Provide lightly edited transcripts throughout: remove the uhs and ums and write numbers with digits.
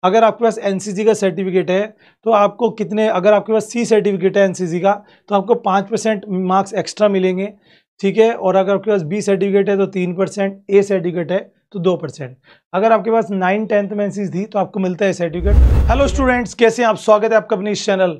अगर आपके पास एनसीसी का सर्टिफिकेट है तो आपको कितने, अगर आपके पास सी सर्टिफिकेट है एनसीसी का तो आपको 5% मार्क्स एक्स्ट्रा मिलेंगे, ठीक है। और अगर आपके पास बी सर्टिफिकेट है तो 3%, ए सर्टिफिकेट है तो 2%। अगर आपके पास 9th-10th में एनसीसी थी तो आपको मिलता है सर्टिफिकेट। हेलो स्टूडेंट्स, कैसे हैं आप? स्वागत है आपका अपने इस चैनल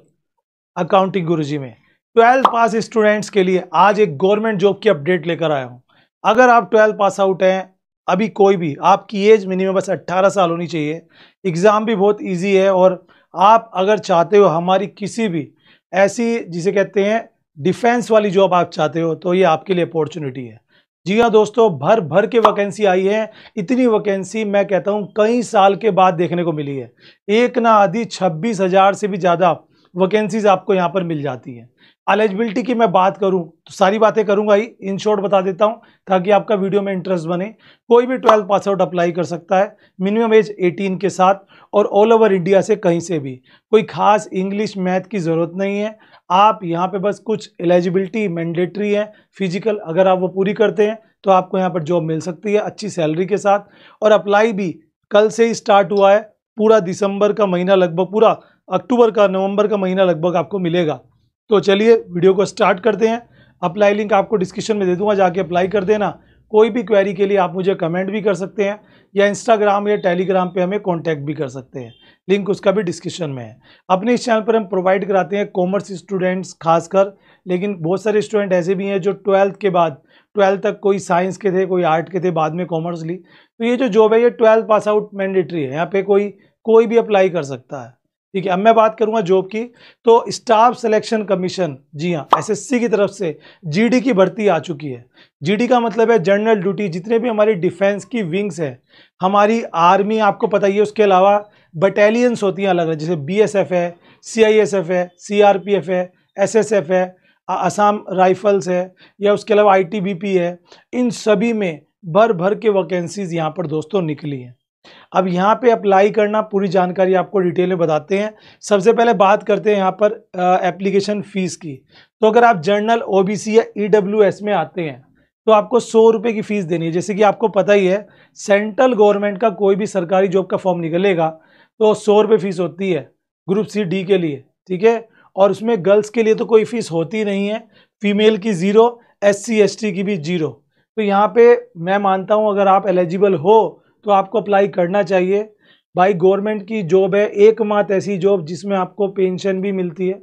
अकाउंटिंग गुरुजी में। 12th पास स्टूडेंट्स के लिए आज एक गवर्नमेंट जॉब की अपडेट लेकर आया हूं। अगर आप 12th पास आउट हैं, अभी कोई भी, आपकी एज मिनिमम बस 18 साल होनी चाहिए। एग्जाम भी बहुत इजी है और आप अगर चाहते हो हमारी किसी भी ऐसी, जिसे कहते हैं डिफेंस वाली जॉब आप चाहते हो, तो ये आपके लिए अपॉर्चुनिटी है। जी हाँ दोस्तों, भर भर के वैकेंसी आई है। इतनी वैकेंसी मैं कहता हूँ कई साल के बाद देखने को मिली है। एक ना आधी 26,000 से भी ज़्यादा वैकेंसीज आपको यहाँ पर मिल जाती है। एलिजिबिलिटी की मैं बात करूं तो सारी बातें करूंगा ही, इन शॉर्ट बता देता हूं ताकि आपका वीडियो में इंटरेस्ट बने। कोई भी 12th पास आउट अप्लाई कर सकता है, मिनिमम एज 18 के साथ, और ऑल ओवर इंडिया से कहीं से भी। कोई खास इंग्लिश मैथ की ज़रूरत नहीं है। आप यहाँ पे बस कुछ एलिजिबिलिटी मैंडेटरी है, फिजिकल, अगर आप वो पूरी करते हैं तो आपको यहाँ पर जॉब मिल सकती है अच्छी सैलरी के साथ। और अप्लाई भी कल से ही स्टार्ट हुआ है। पूरा दिसंबर का महीना लगभग, पूरा अक्टूबर का, नवंबर का महीना लगभग आपको मिलेगा। तो चलिए वीडियो को स्टार्ट करते हैं। अप्लाई लिंक आपको डिस्क्रिप्शन में दे दूंगा, जाके अप्लाई कर देना। कोई भी क्वेरी के लिए आप मुझे कमेंट भी कर सकते हैं या इंस्टाग्राम या टेलीग्राम पे हमें कांटेक्ट भी कर सकते हैं, लिंक उसका भी डिस्क्रिप्शन में है। अपने इस चैनल पर हम प्रोवाइड कराते हैं कॉमर्स स्टूडेंट्स खासकर, लेकिन बहुत सारे स्टूडेंट ऐसे भी हैं जो 12th के बाद, 12th तक कोई साइंस के थे, कोई आर्ट के थे, बाद में कॉमर्स ली। तो ये जो जॉब है ये 12th पास आउट मैंडेटरी है, यहाँ पे कोई भी अप्लाई कर सकता है, ठीक है। अब मैं बात करूंगा जॉब की। तो स्टाफ सिलेक्शन कमीशन, जी हाँ, एसएससी की तरफ से जीडी की भर्ती आ चुकी है। जीडी का मतलब है जनरल ड्यूटी। जितने भी हमारी डिफेंस की विंग्स है, हमारी आर्मी आपको पता ही है, उसके अलावा बटालियंस होती हैं अलग अलग, जैसे बीएसएफ है, सीआईएसएफ है, सीआरपीएफ है, एसएसएफ है, असम राइफल्स है, या उसके अलावा आईटीबीपी है। इन सभी में भर भर के वैकेंसीज यहाँ पर दोस्तों निकली हैं। अब यहाँ पे अप्लाई करना, पूरी जानकारी आपको डिटेल में बताते हैं। सबसे पहले बात करते हैं यहाँ पर एप्लीकेशन फीस की। तो अगर आप जनरल, ओबीसी या ईडब्ल्यूएस में आते हैं तो आपको 100 रुपये की फीस देनी है। जैसे कि आपको पता ही है, सेंट्रल गवर्नमेंट का कोई भी सरकारी जॉब का फॉर्म निकलेगा तो 100 रुपये फीस होती है ग्रुप सी डी के लिए, ठीक है। और उसमें गर्ल्स के लिए तो कोई फीस होती नहीं है, फीमेल की 0, SC ST की भी 0। तो यहाँ पे मैं मानता हूँ अगर आप एलिजिबल हो तो आपको अप्लाई करना चाहिए। भाई गवर्नमेंट की जॉब है, एकमात्र ऐसी जॉब जिसमें आपको पेंशन भी मिलती है।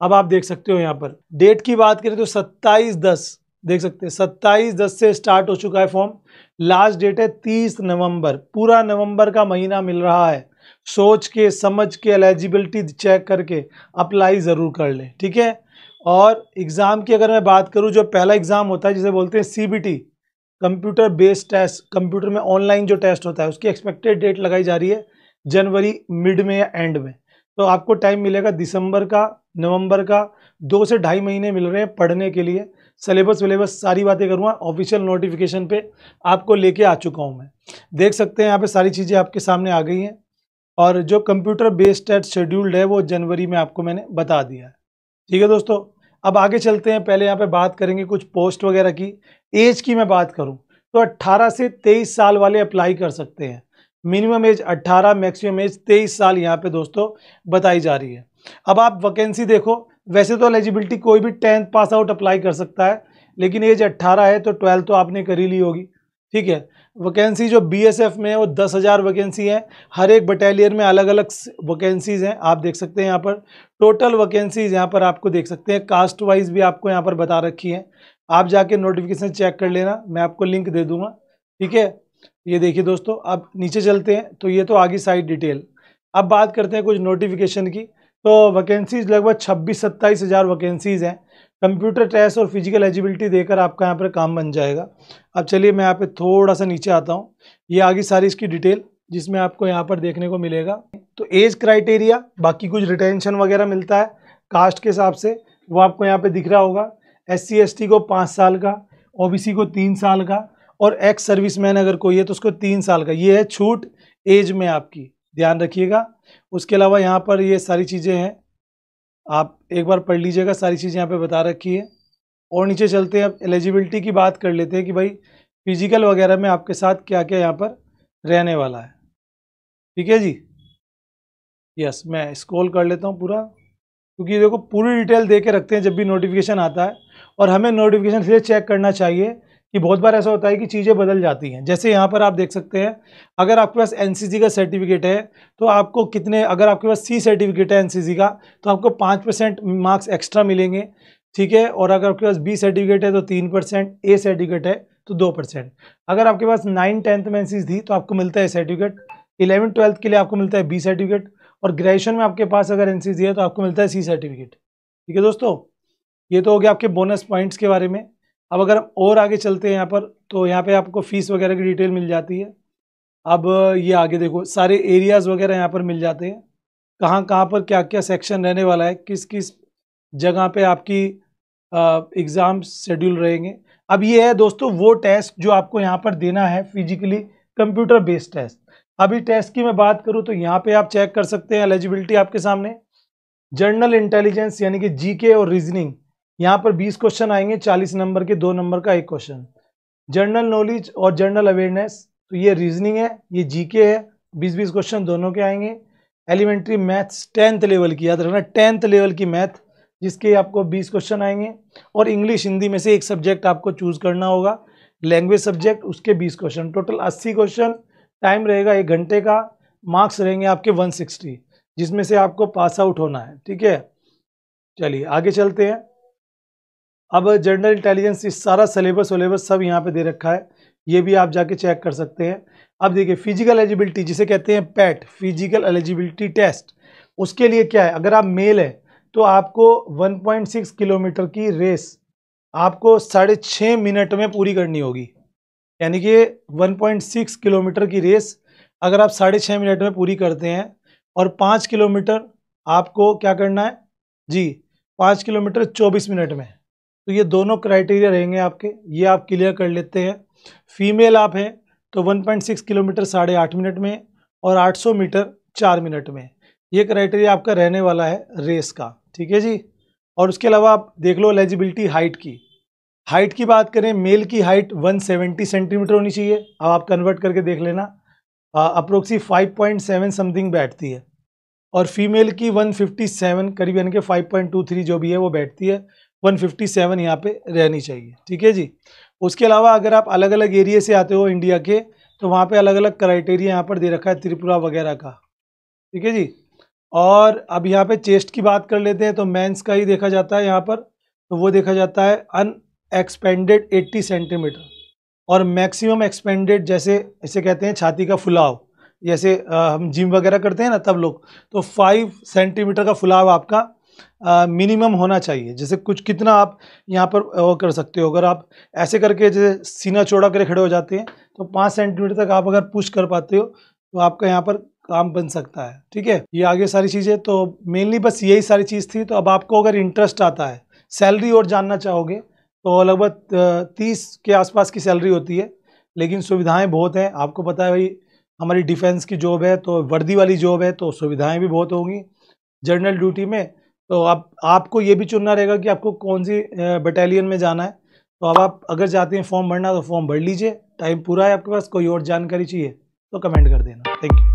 अब आप देख सकते हो यहाँ पर डेट की बात करें तो 27/10, देख सकते हैं 27/10 से स्टार्ट हो चुका है फॉर्म। लास्ट डेट है 30 नवंबर। पूरा नवंबर का महीना मिल रहा है। सोच के समझ के एलिजिबिलिटी चेक करके अप्लाई ज़रूर कर लें, ठीक है। और एग्ज़ाम की अगर मैं बात करूँ, जो पहला एग्ज़ाम होता है जिसे बोलते हैं CBT, computer based test, computer में ऑनलाइन जो टेस्ट होता है, उसकी एक्सपेक्टेड डेट लगाई जा रही है जनवरी मिड में या एंड में। तो आपको टाइम मिलेगा दिसंबर का, नवंबर का, 2 से 2.5 महीने मिल रहे हैं पढ़ने के लिए। सिलेबस सारी बातें करूँगा, ऑफिशियल नोटिफिकेशन पे आपको लेके आ चुका हूँ मैं। देख सकते हैं यहाँ पे सारी चीज़ें आपके सामने आ गई हैं। और जो कंप्यूटर बेस्ड टेस्ट शेड्यूल्ड है वो जनवरी में आपको मैंने बता दिया है, ठीक है दोस्तों। अब आगे चलते हैं। पहले यहाँ पे बात करेंगे कुछ पोस्ट वगैरह की। एज की मैं बात करूँ तो 18 से 23 साल वाले अप्लाई कर सकते हैं। मिनिमम एज 18, मैक्सिमम एज 23 साल यहाँ पे दोस्तों बताई जा रही है। अब आप वैकेंसी देखो, वैसे तो एलिजिबिलिटी कोई भी 10th पास आउट अप्लाई कर सकता है, लेकिन एज 18 है तो 12 तो आपने कर ही ली होगी, ठीक है। वैकेंसी जो बीएसएफ में है वो 10,000 वैकेंसी है। हर एक बटालियन में अलग अलग वैकेंसीज हैं, आप देख सकते हैं यहाँ पर। टोटल वैकेंसीज यहाँ पर आपको देख सकते हैं, कास्ट वाइज भी आपको यहाँ पर बता रखी है। आप जाके नोटिफिकेशन चेक कर लेना, मैं आपको लिंक दे दूंगा, ठीक है। ये देखिए दोस्तों, अब नीचे चलते हैं। तो ये तो आगे साइड डिटेल। अब बात करते हैं कुछ नोटिफिकेशन की। तो वैकेंसीज लगभग 26-27 हज़ार वैकेंसीज हैं। कंप्यूटर टेस्ट और फिजिकल एलिजिबिलिटी देकर आपका यहाँ पर काम बन जाएगा। अब चलिए मैं यहाँ पे थोड़ा सा नीचे आता हूँ। ये आगे सारी इसकी डिटेल जिसमें आपको यहाँ पर देखने को मिलेगा। तो एज क्राइटेरिया, बाकी कुछ रिटेंशन वगैरह मिलता है कास्ट के हिसाब से, वो आपको यहाँ पे दिख रहा होगा। SC ST को 5 साल का, OBC को 3 साल का, और एक्स सर्विसमैन अगर कोई है तो उसको 3 साल का। ये है छूट एज में आपकी, ध्यान रखिएगा। उसके अलावा यहाँ पर ये सारी चीज़ें हैं, आप एक बार पढ़ लीजिएगा, सारी चीज़ें यहाँ पे बता रखी है। और नीचे चलते हैं, अब एलिजिबिलिटी की बात कर लेते हैं कि भाई फिजिकल वगैरह में आपके साथ क्या क्या यहाँ पर रहने वाला है, ठीक है जी। यस, मैं स्क्रॉल कर लेता हूँ पूरा, क्योंकि देखो पूरी डिटेल दे के रखते हैं जब भी नोटिफिकेशन आता है। और हमें नोटिफिकेशन इसलिए चेक करना चाहिए कि बहुत बार ऐसा होता है कि चीज़ें बदल जाती हैं। जैसे यहाँ पर आप देख सकते हैं, अगर आपके पास एनसीसी का सर्टिफिकेट है तो आपको कितने, अगर आपके पास सी सर्टिफिकेट है एनसीसी का तो आपको 5% मार्क्स एक्स्ट्रा मिलेंगे, ठीक है। और अगर आपके पास बी सर्टिफिकेट है तो 3%, ए सर्टिफिकेट है तो 2%। अगर आपके पास 9th-10th में एनसीसी थी तो आपको मिलता है सर्टिफिकेट, 11th-12th के लिए आपको मिलता है बी सर्टिफिकेट, और ग्रेजुएशन में आपके पास अगर एनसीसी है तो आपको मिलता है सी सर्टिफिकेट। ठीक है दोस्तों, ये तो हो गया आपके बोनस पॉइंट्स के बारे में। अब अगर हम और आगे चलते हैं यहाँ पर, तो यहाँ पे आपको फीस वगैरह की डिटेल मिल जाती है। अब ये आगे देखो, सारे एरियाज़ वगैरह यहाँ पर मिल जाते हैं, कहाँ कहाँ पर क्या क्या सेक्शन रहने वाला है, किस किस जगह पे आपकी एग्ज़ाम शेड्यूल रहेंगे। अब ये है दोस्तों वो टेस्ट जो आपको यहाँ पर देना है, फिजिकली कंप्यूटर बेस्ड टेस्ट। अभी टेस्ट की मैं बात करूँ तो यहाँ पे आप चेक कर सकते हैं एलिजिबिलिटी आपके सामने। जनरल इंटेलिजेंस यानी कि जीके और रीजनिंग, यहाँ पर 20 क्वेश्चन आएंगे, 40 नंबर के, 2 नंबर का 1 क्वेश्चन। जनरल नॉलेज और जनरल अवेयरनेस, तो ये रीजनिंग है, ये जीके है, 20-20 क्वेश्चन दोनों के आएंगे। एलिमेंट्री मैथ्स 10th लेवल की, याद रखना 10th लेवल की मैथ, जिसके आपको 20 क्वेश्चन आएंगे। और इंग्लिश हिंदी में से एक सब्जेक्ट आपको चूज करना होगा, लैंग्वेज सब्जेक्ट, उसके 20 क्वेश्चन, टोटल 80 क्वेश्चन। टाइम रहेगा 1 घंटे का, मार्क्स रहेंगे आपके 160, जिसमें से आपको पास आउट होना है। ठीक है, चलिए आगे चलते हैं। अब जनरल इंटेलिजेंस इस सारा सिलेबस सब यहाँ पे दे रखा है, ये भी आप जाके चेक कर सकते हैं। अब देखिए फिजिकल एलिजिबिलिटी जिसे कहते हैं पैट, फिजिकल एलिजिबिलिटी टेस्ट, उसके लिए क्या है, अगर आप मेल है तो आपको 1.6 किलोमीटर की रेस आपको 6.5 मिनट में पूरी करनी होगी। यानी कि 1.6 किलोमीटर की रेस अगर आप 6.5 मिनट में पूरी करते हैं, और 5 किलोमीटर आपको क्या करना है जी, 5 किलोमीटर 24 मिनट में। तो ये दोनों क्राइटेरिया रहेंगे आपके, ये आप क्लियर कर लेते हैं। फीमेल आप हैं तो 1.6 किलोमीटर 8.5 मिनट में, और 800 मीटर 4 मिनट में। ये क्राइटेरिया आपका रहने वाला है रेस का। ठीक है जी, और उसके अलावा आप देख लो एलिजिबिलिटी हाइट की। हाइट की बात करें, मेल की हाइट 170 सेंटीमीटर होनी चाहिए। अब आप कन्वर्ट करके देख लेना, अप्रोक्सी 5.7 समथिंग बैठती है, और फीमेल की 157 करीब, यानी कि 5.23 जो भी है वो बैठती है, 157 यहाँ पे रहनी चाहिए। ठीक है जी, उसके अलावा अगर आप अलग अलग एरिया से आते हो इंडिया के, तो वहाँ पे अलग अलग क्राइटेरिया यहाँ पर दे रखा है, त्रिपुरा वगैरह का। ठीक है जी, और अब यहाँ पे चेस्ट की बात कर लेते हैं, तो मेंस का ही देखा जाता है यहाँ पर, तो वो देखा जाता है अनएक्सपेंडेड 80 सेंटीमीटर, और मैक्सिमम एक्सपेंडेड जैसे इसे कहते हैं छाती का फुलाव, जैसे हम जिम वगैरह करते हैं ना तब लोग, तो 5 सेंटीमीटर का फुलाव आपका मिनिमम होना चाहिए। जैसे कुछ कितना आप यहाँ पर वो कर सकते हो, अगर आप ऐसे करके जैसे सीना चौड़ा करके खड़े हो जाते हैं तो 5 सेंटीमीटर तक आप अगर पुश कर पाते हो तो आपका यहाँ पर काम बन सकता है। ठीक है, ये आगे सारी चीज़ें, तो मेनली बस यही सारी चीज़ थी। तो अब आपको अगर इंटरेस्ट आता है, सैलरी और जानना चाहोगे, तो लगभग 30 के आसपास की सैलरी होती है, लेकिन सुविधाएं बहुत हैं। आपको पता है भाई, हमारी डिफेंस की जॉब है तो वर्दी वाली जॉब है, तो सुविधाएं भी बहुत होंगी जनरल ड्यूटी में। तो अब आपको ये भी चुनना रहेगा कि आपको कौन सी बटालियन में जाना है। तो अब आप अगर चाहते हैं फॉर्म भरना तो फॉर्म भर लीजिए। टाइम पूरा है आपके पास, कोई और जानकारी चाहिए तो कमेंट कर देना। Thank you.